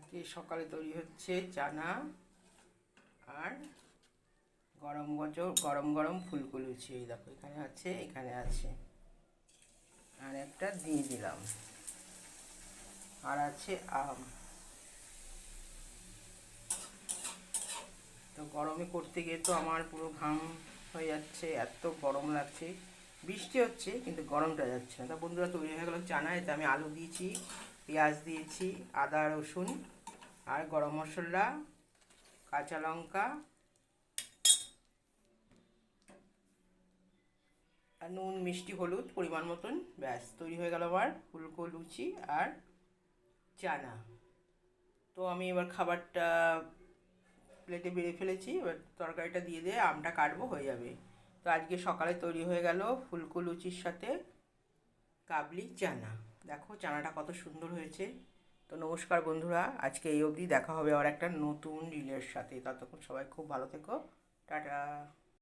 আজকে সকালে তৈরি হচ্ছে চানা আর গরম গরম গরম ফুলকো লুচি। এই দেখো এখানে আছে আর একটা দিয়ে দিলাম, আর আছে আম। তো গরমে করতে গিয়ে তো আমার পুরো ঘাম হয়ে যাচ্ছে, এত গরম লাগছে। বৃষ্টি হচ্ছে কিন্তু গরমটা যাচ্ছে না। তা বন্ধুরা, তৈরি হয়ে গেল চানা। এতে আমি আলু দিয়েছি, পেঁয়াজ দিয়েছি, আদা রসুন আর গরম মশলা, কাঁচা লঙ্কা আর নুন মিষ্টি হলুদ পরিমাণ মতন। ব্যাস, তৈরি হয়ে গেল আমার ফুলকো লুচি আর চানা। তো আমি এবার খাবারটা প্লেটে বেড়ে ফেলেছি, এবার তরকারিটা দিয়ে আমটা কাটবো, হয়ে যাবে। তো আজকে সকালে তৈরি হয়ে গেল ফুলকো লুচির সাথে কাবলি চানা। দেখো চানাটা কত সুন্দর হয়েছে। তো নমস্কার বন্ধুরা, আজকে এই অবধি। দেখা হবে আবার একটা নতুন রিলের সাথে। ততক্ষণ সবাই খুব ভালো থেকো। টাটা।